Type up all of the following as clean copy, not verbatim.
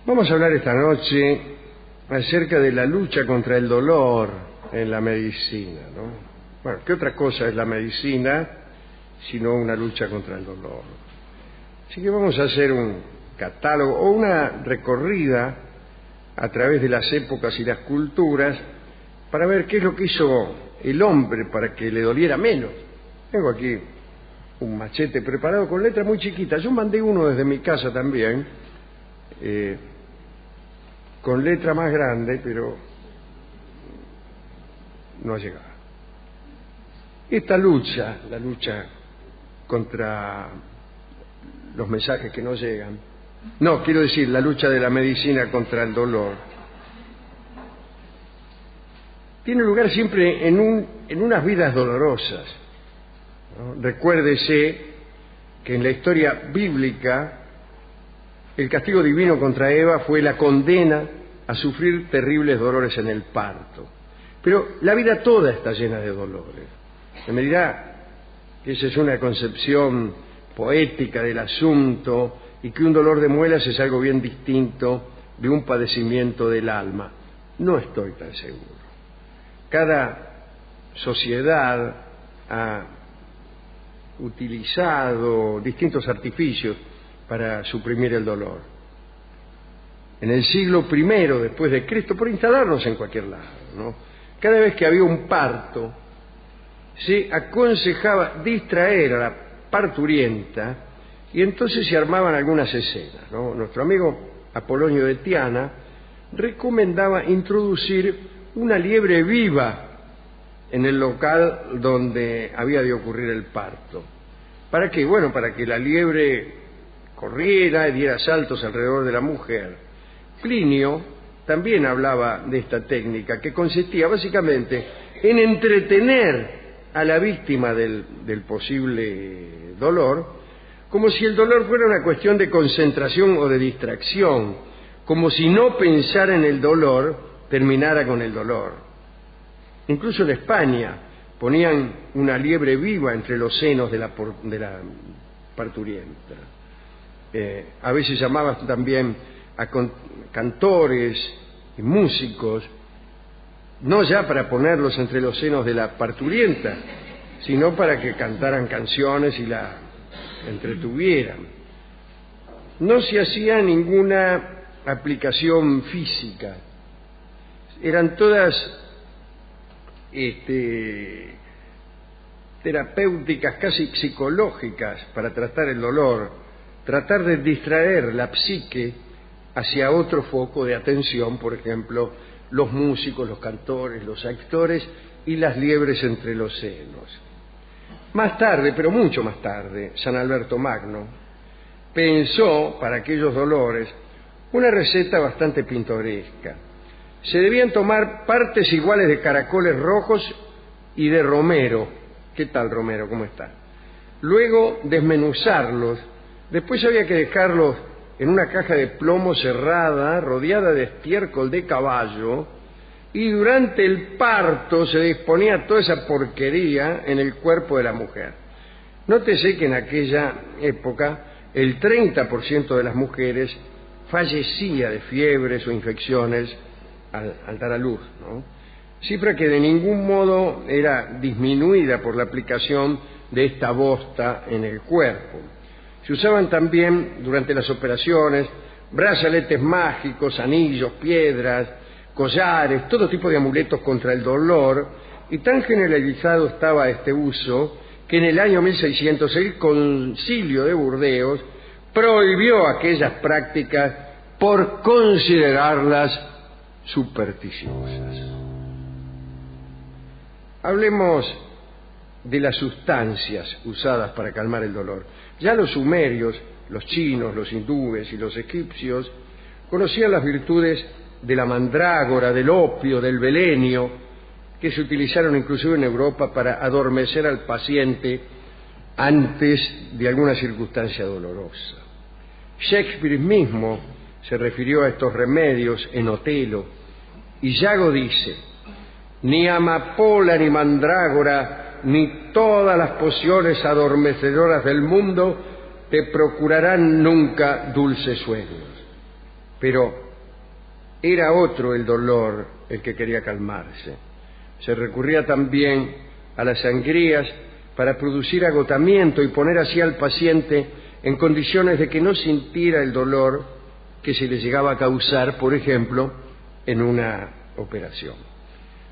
Vamos a hablar esta noche acerca de la lucha contra el dolor en la medicina, ¿no? Bueno, ¿qué otra cosa es la medicina sino una lucha contra el dolor? Así que vamos a hacer un catálogo o una recorrida a través de las épocas y las culturas para ver qué es lo que hizo el hombre para que le doliera menos. Tengo aquí un machete preparado con letras muy chiquitas. Yo mandé uno desde mi casa también, con letra más grande, pero no ha llegado. Esta lucha, la lucha contra los mensajes que no llegan, no, quiero decir, la lucha de la medicina contra el dolor, tiene lugar siempre en unas vidas dolorosas, ¿no? Recuérdese que en la historia bíblica el castigo divino contra Eva fue la condena a sufrir terribles dolores en el parto. Pero la vida toda está llena de dolores. Se me dirá que esa es una concepción poética del asunto y que un dolor de muelas es algo bien distinto de un padecimiento del alma. No estoy tan seguro. Cada sociedad ha utilizado distintos artificios para suprimir el dolor. En el siglo I después de Cristo, por instalarnos en cualquier lado, ¿no? Cada vez que había un parto, se aconsejaba distraer a la parturienta y entonces se armaban algunas escenas, ¿no? Nuestro amigo Apolonio de Tiana recomendaba introducir una liebre viva en el local donde había de ocurrir el parto. ¿Para qué? Bueno, para que la liebre corriera y diera saltos alrededor de la mujer. Plinio también hablaba de esta técnica, que consistía básicamente en entretener a la víctima del posible dolor, como si el dolor fuera una cuestión de concentración o de distracción, como si no pensar en el dolor terminara con el dolor. Incluso en España ponían una liebre viva entre los senos de la parturienta. A veces llamaban también a cantores y músicos, no ya para ponerlos entre los senos de la parturienta, sino para que cantaran canciones y la entretuvieran. No se hacía ninguna aplicación física, eran todas terapéuticas, casi psicológicas, para tratar el dolor, tratar de distraer la psique hacia otro foco de atención, por ejemplo, los músicos, los cantores, los actores y las liebres entre los senos. Más tarde, pero mucho más tarde, San Alberto Magno pensó para aquellos dolores una receta bastante pintoresca. Se debían tomar partes iguales de caracoles rojos y de romero. ¿Qué tal, romero? ¿Cómo está? Luego desmenuzarlos. Después había que dejarlos en una caja de plomo cerrada, rodeada de estiércol de caballo, y durante el parto se disponía toda esa porquería en el cuerpo de la mujer. Nótese que en aquella época el 30% de las mujeres fallecía de fiebres o infecciones al dar a luz, ¿no? Cifra que de ningún modo era disminuida por la aplicación de esta bosta en el cuerpo. Se usaban también durante las operaciones brazaletes mágicos, anillos, piedras, collares, todo tipo de amuletos contra el dolor, y tan generalizado estaba este uso que en el año 1600 el Concilio de Burdeos prohibió aquellas prácticas por considerarlas supersticiosas. Hablemos de las sustancias usadas para calmar el dolor. Ya los sumerios, los chinos, los hindúes y los egipcios conocían las virtudes de la mandrágora, del opio, del belenio, que se utilizaron inclusive en Europa para adormecer al paciente antes de alguna circunstancia dolorosa. Shakespeare mismo se refirió a estos remedios en Otelo, y Yago dice: ni amapola ni mandrágora ni todas las pociones adormecedoras del mundo te procurarán nunca dulces sueños. pero era otro el dolor el que quería calmarse. Se recurría también a las sangrías para producir agotamiento y poner así al paciente en condiciones de que no sintiera el dolor que se le llegaba a causar, por ejemplo, en una operación.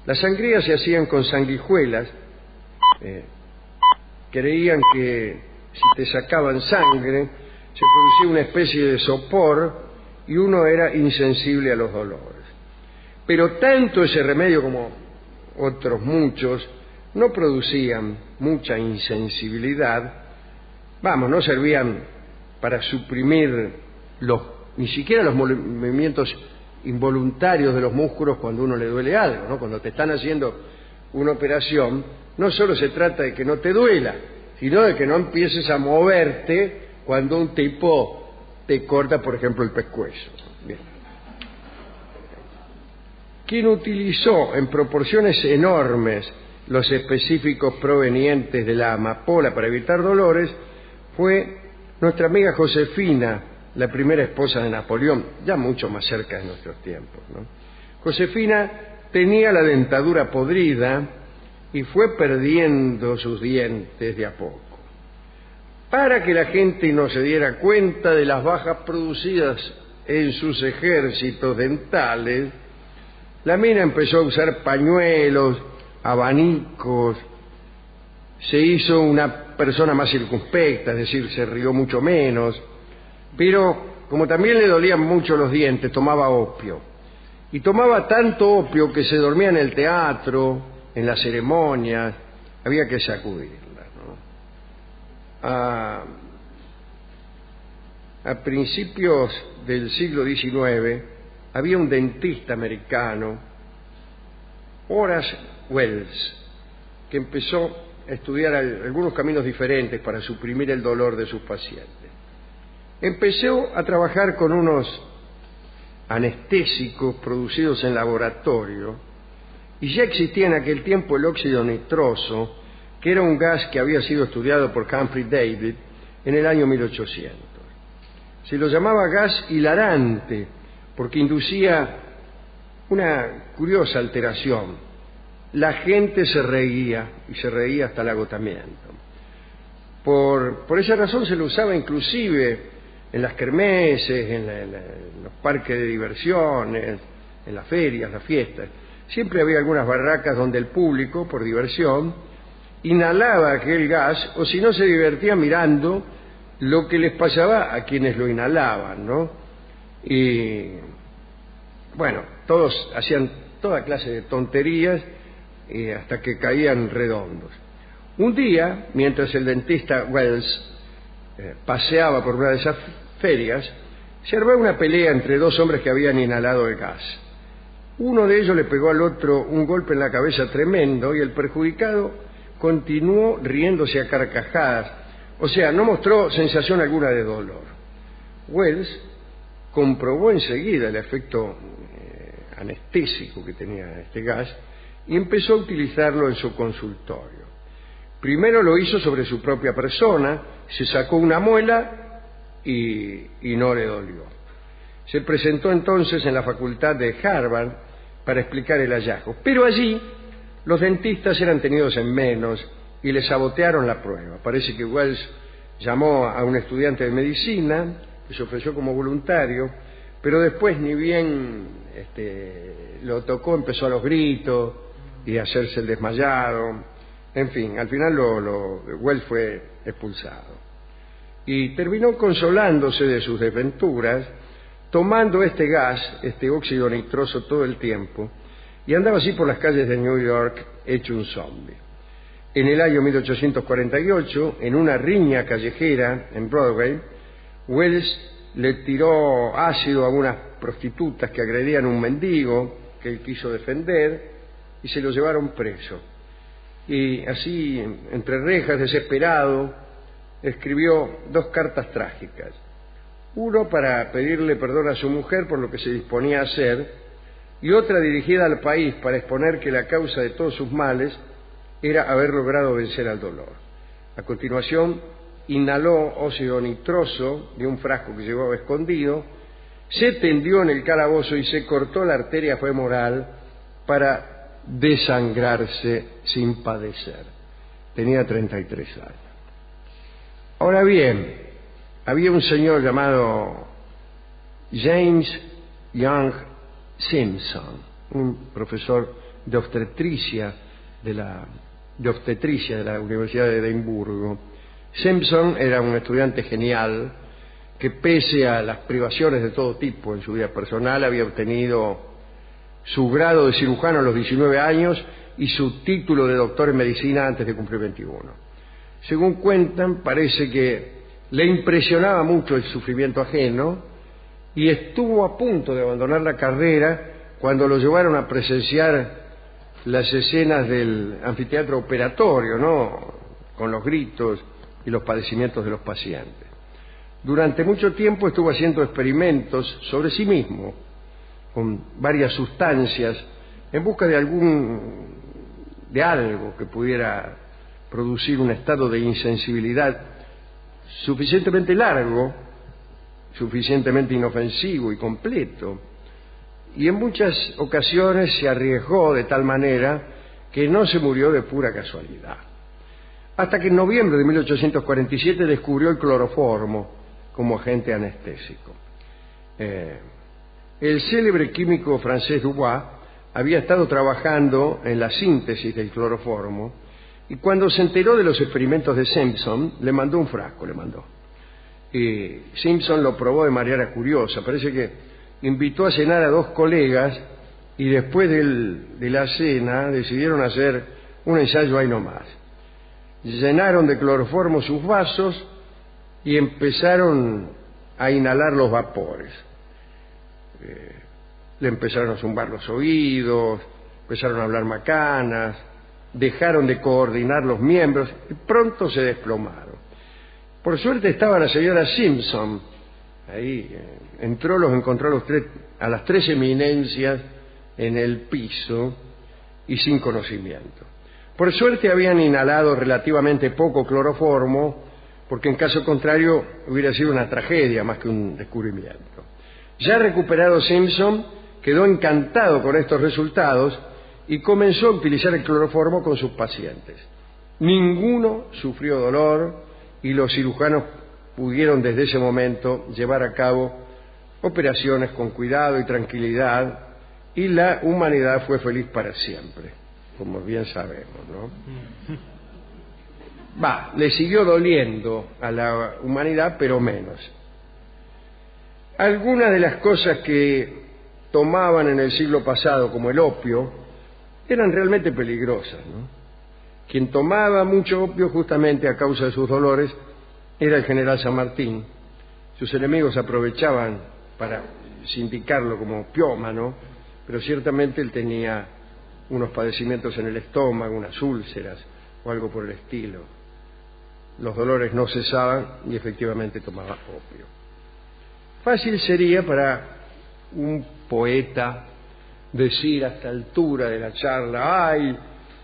Las sangrías se hacían con sanguijuelas. Creían que si te sacaban sangre se producía una especie de sopor y uno era insensible a los dolores. Pero tanto ese remedio como otros muchos no producían mucha insensibilidad, no servían para suprimir ni siquiera los movimientos involuntarios de los músculos cuando uno le duele algo, ¿no? Cuando te están haciendo una operación, no solo se trata de que no te duela, sino de que no empieces a moverte cuando un tipo te corta, por ejemplo, el pescuezo. Bien. Quien utilizó en proporciones enormes los específicos provenientes de la amapola para evitar dolores fue nuestra amiga Josefina, la primera esposa de Napoleón, ya mucho más cerca de nuestros tiempos, ¿no? Josefina tenía la dentadura podrida y fue perdiendo sus dientes de a poco. Para que la gente no se diera cuenta de las bajas producidas en sus ejércitos dentales, la mina empezó a usar pañuelos, abanicos, se hizo una persona más circunspecta, es decir, se rió mucho menos, pero como también le dolían mucho los dientes, tomaba opio. Y tomaba tanto opio que se dormía en el teatro, en las ceremonias, había que sacudirla, ¿no? A principios del siglo XIX había un dentista americano, Horace Wells, que empezó a estudiar algunos caminos diferentes para suprimir el dolor de sus pacientes. Empezó a trabajar con unos anestésicos producidos en laboratorio y ya existía en aquel tiempo el óxido nitroso, que era un gas que había sido estudiado por Humphrey Davy en el año 1800. Se lo llamaba gas hilarante porque inducía una curiosa alteración. La gente se reía y se reía hasta el agotamiento. Por esa razón se lo usaba inclusive en las kermeses, en los parques de diversiones, en las ferias, las fiestas. Siempre había algunas barracas donde el público, por diversión, inhalaba aquel gas, o si no se divertía mirando lo que les pasaba a quienes lo inhalaban, ¿no? Y bueno, todos hacían toda clase de tonterías hasta que caían redondos. Un día, mientras el dentista Wells paseaba por una de esas ferias, se armó una pelea entre dos hombres que habían inhalado el gas. Uno de ellos le pegó al otro un golpe en la cabeza tremendo y el perjudicado continuó riéndose a carcajadas, o sea, no mostró sensación alguna de dolor. Wells comprobó enseguida el efecto anestésico que tenía este gas y empezó a utilizarlo en su consultorio. Primero lo hizo sobre su propia persona, se sacó una muela y no le dolió. Se presentó entonces en la facultad de Harvard para explicar el hallazgo, pero allí los dentistas eran tenidos en menos y le sabotearon la prueba. Parece que Wells llamó a un estudiante de medicina que se ofreció como voluntario, pero después ni bien lo tocó, empezó a los gritos y a hacerse el desmayado. En fin, al final Wells fue expulsado y terminó consolándose de sus desventuras, tomando este gas, este óxido nitroso, todo el tiempo, y andaba así por las calles de New York hecho un zombie. En el año 1848, en una riña callejera en Broadway, Wells le tiró ácido a unas prostitutas que agredían a un mendigo que él quiso defender y se lo llevaron preso. Y así, entre rejas, desesperado, escribió 2 cartas trágicas. Uno para pedirle perdón a su mujer por lo que se disponía a hacer, y otra dirigida al país para exponer que la causa de todos sus males era haber logrado vencer al dolor. A continuación, inhaló óxido nitroso de un frasco que llevaba escondido se tendió en el calabozo y se cortó la arteria femoral para desangrarse sin padecer. Tenía 33 años. Ahora bien, había un señor llamado James Young Simpson, un profesor de obstetricia de la Universidad de Edimburgo. Simpson era un estudiante genial que, pese a las privaciones de todo tipo en su vida personal, había obtenido su grado de cirujano a los 19 años y su título de doctor en medicina antes de cumplir 21. Según cuentan, parece que le impresionaba mucho el sufrimiento ajeno y estuvo a punto de abandonar la carrera cuando lo llevaron a presenciar las escenas del anfiteatro operatorio, ¿no?, con los gritos y los padecimientos de los pacientes. Durante mucho tiempo estuvo haciendo experimentos sobre sí mismo, con varias sustancias, en busca de algo que pudiera producir un estado de insensibilidad suficientemente largo, suficientemente inofensivo y completo. Y en muchas ocasiones se arriesgó de tal manera que no se murió de pura casualidad. Hasta que en noviembre de 1847 descubrió el cloroformo como agente anestésico. El célebre químico francés Dubois había estado trabajando en la síntesis del cloroformo y cuando se enteró de los experimentos de Simpson, le mandó un frasco, y Simpson lo probó de manera curiosa. Parece que invitó a cenar a 2 colegas y después de la cena decidieron hacer un ensayo ahí nomás. Llenaron de cloroformo sus vasos y empezaron a inhalar los vapores. Le empezaron a zumbar los oídos, empezaron a hablar macanas, dejaron de coordinar los miembros y pronto se desplomaron. Por suerte estaba la señora Simpson ahí. Entró, los encontró a las 3 eminencias en el piso y sin conocimiento. Por suerte habían inhalado relativamente poco cloroformo, porque en caso contrario hubiera sido una tragedia más que un descubrimiento. Ya recuperado, Simpson quedó encantado con estos resultados y comenzó a utilizar el cloroformo con sus pacientes. Ninguno sufrió dolor y los cirujanos pudieron desde ese momento llevar a cabo operaciones con cuidado y tranquilidad, y la humanidad fue feliz para siempre, como bien sabemos, ¿no? Le siguió doliendo a la humanidad, pero menos. Algunas de las cosas que tomaban en el siglo pasado, como el opio, eran realmente peligrosas, ¿no? Quien tomaba mucho opio justamente a causa de sus dolores era el general San Martín. Sus enemigos aprovechaban para sindicarlo como opiómano, pero ciertamente él tenía unos padecimientos en el estómago, unas úlceras o algo por el estilo. Los dolores no cesaban y efectivamente tomaba opio. Fácil sería para un poeta decir a esta altura de la charla: ¡ay!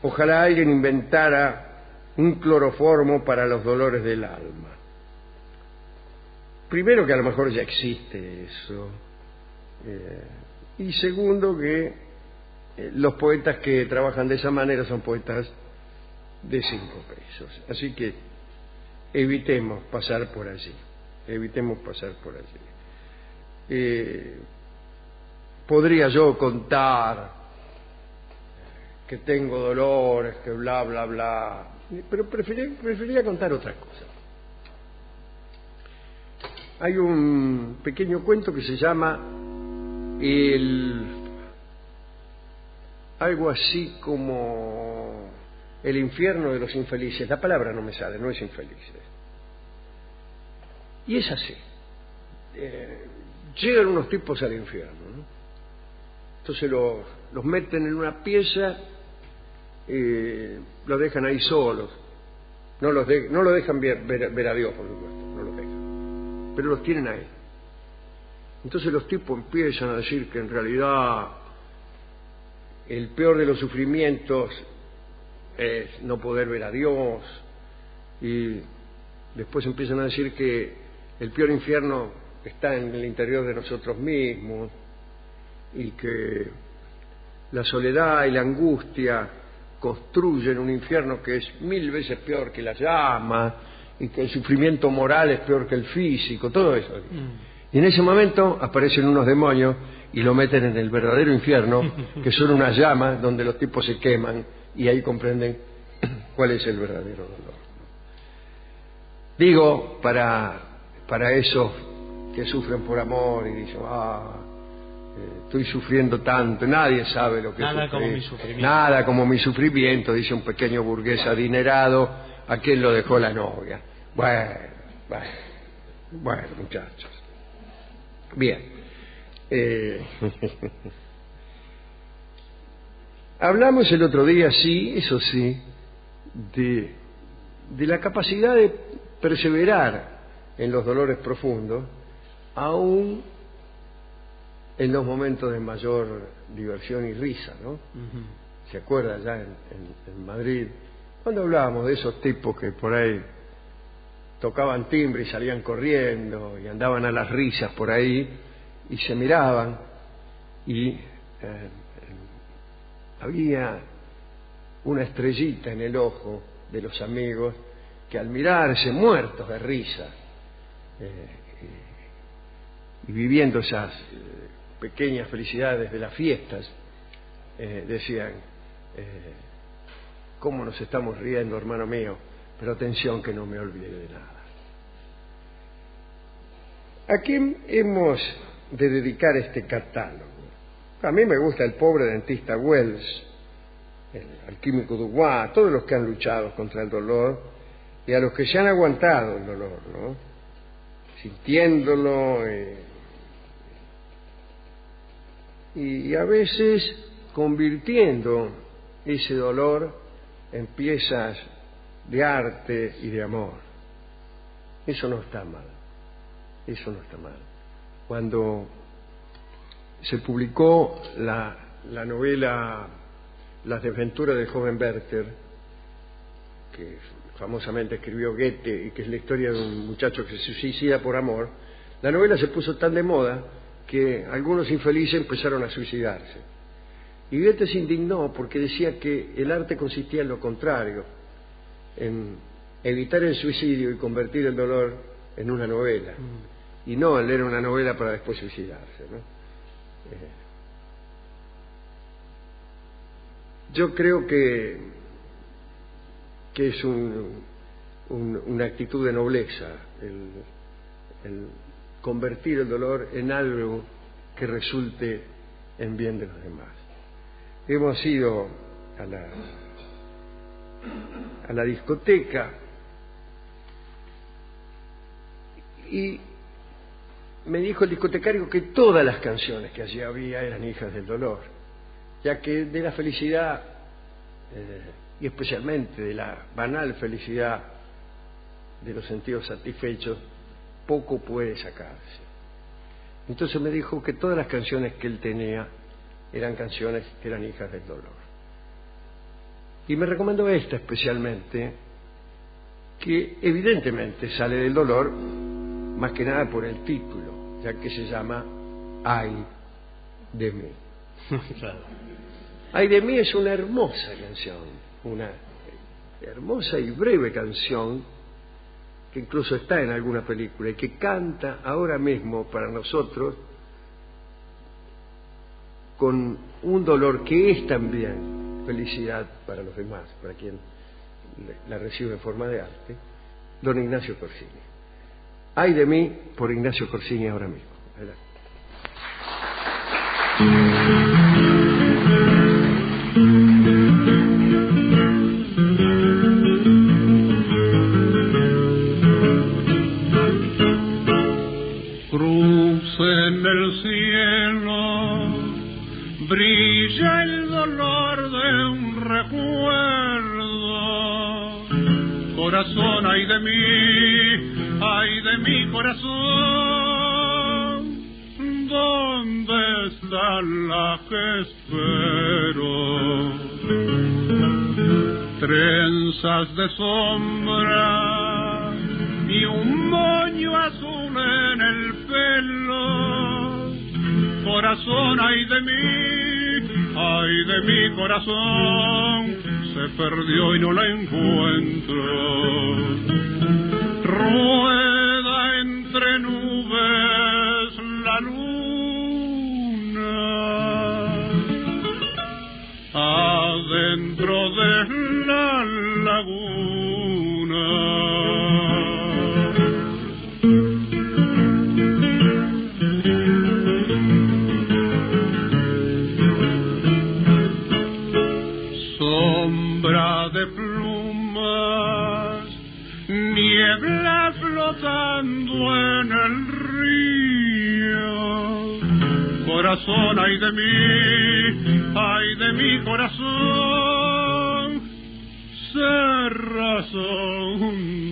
Ojalá alguien inventara un cloroformo para los dolores del alma. Primero, que a lo mejor ya existe eso, y segundo, que los poetas que trabajan de esa manera son poetas de 5 pesos. Así que evitemos pasar por allí. Podría yo contar que tengo dolores, que bla, bla, bla, pero preferiría contar otra cosa. Hay un pequeño cuento que se llama algo así como el infierno de los infelices. La palabra no me sale, no es infelices. Y es así. Llegan unos tipos al infierno, ¿no? Entonces los meten en una pieza, los dejan ahí solos. No lo dejan ver a Dios, por supuesto, no los dejan, pero los tienen ahí. Entonces los tipos empiezan a decir que en realidad el peor de los sufrimientos es no poder ver a Dios, y después empiezan a decir que el peor infierno está en el interior de nosotros mismos y que la soledad y la angustia construyen un infierno que es 1000 veces peor que la llama y que el sufrimiento moral es peor que el físico, todo eso. Y en ese momento aparecen unos demonios y lo meten en el verdadero infierno, que son unas llamas donde los tipos se queman, y ahí comprenden cuál es el verdadero dolor. Digo, para esos que sufren por amor y dicen, estoy sufriendo tanto, nadie sabe lo que es nada como mi sufrimiento. Nada como mi sufrimiento, dice un pequeño burgués adinerado a quien lo dejó la novia. Bueno, muchachos. Bien. Hablamos el otro día, sí, eso sí, de la capacidad de perseverar en los dolores profundos, aún en los momentos de mayor diversión y risa, ¿no? ¿Se acuerda ya en Madrid? Cuando hablábamos de esos tipos que por ahí tocaban timbre y salían corriendo y andaban a las risas por ahí y se miraban y había una estrellita en el ojo de los amigos que al mirarse muertos de risa y viviendo esas pequeñas felicidades de las fiestas, decían, ¿cómo nos estamos riendo, hermano mío? Pero atención que no me olvide de nada. ¿A quién hemos de dedicar este catálogo? A mí me gusta el pobre dentista Wells, el alquímico Dubois, todos los que han luchado contra el dolor y a los que se han aguantado el dolor, ¿no? Sintiéndolo y a veces convirtiendo ese dolor en piezas de arte y de amor. Eso no está mal. Eso no está mal. Cuando se publicó la novela Las desventuras del joven Werther, que famosamente escribió Goethe y que es la historia de un muchacho que se suicida por amor, la novela se puso tan de moda que algunos infelices empezaron a suicidarse. Y Goethe se indignó porque decía que el arte consistía en lo contrario, en evitar el suicidio y convertir el dolor en una novela, y no en leer una novela para después suicidarse, ¿no? Yo creo que es una actitud de nobleza el convertir el dolor en algo que resulte en bien de los demás. Hemos ido a la discoteca y me dijo el discotecario que todas las canciones que allí había eran hijas del dolor, ya que de la felicidad y especialmente de la banal felicidad de los sentidos satisfechos poco puede sacarse. Entonces me dijo que todas las canciones que él tenía eran canciones que eran hijas del dolor. Y me recomendó esta especialmente, que evidentemente sale del dolor, más que nada por el título, ya que se llama Ay de mí. Claro. Ay de mí es una hermosa canción, una hermosa y breve canción que incluso está en alguna película y que canta ahora mismo para nosotros con un dolor que es también felicidad para los demás, para quien la recibe en forma de arte, don Ignacio Corsini. Ay de mí por Ignacio Corsini ahora mismo. Adelante. En el cielo brilla el dolor de un recuerdo. Corazón, ay de mi corazón, ¿dónde está la que espero? Trenzas de sombra y ni un moño azul en el pelo. Corazón, ay de mi corazón, se perdió y no la encuentro. Rueda entre nubes la luna, adentro de la laguna. Sombra de plumas, niebla flotando en el río. Corazón, ay de mi corazón, ser razón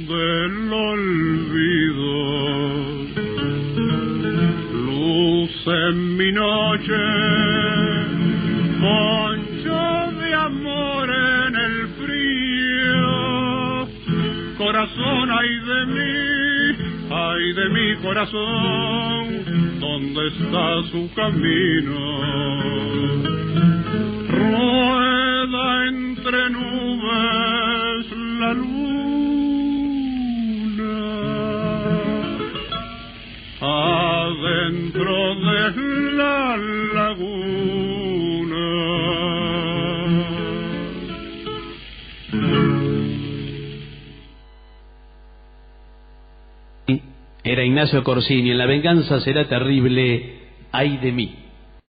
del olvido. Luz en mi noche, concho de amor en el frío. Corazón, ay de mi corazón, ¿dónde está su camino? Rueda entre nubes la luna, adentro de la laguna. Era Ignacio Corsini, en La venganza será terrible, ay de mí.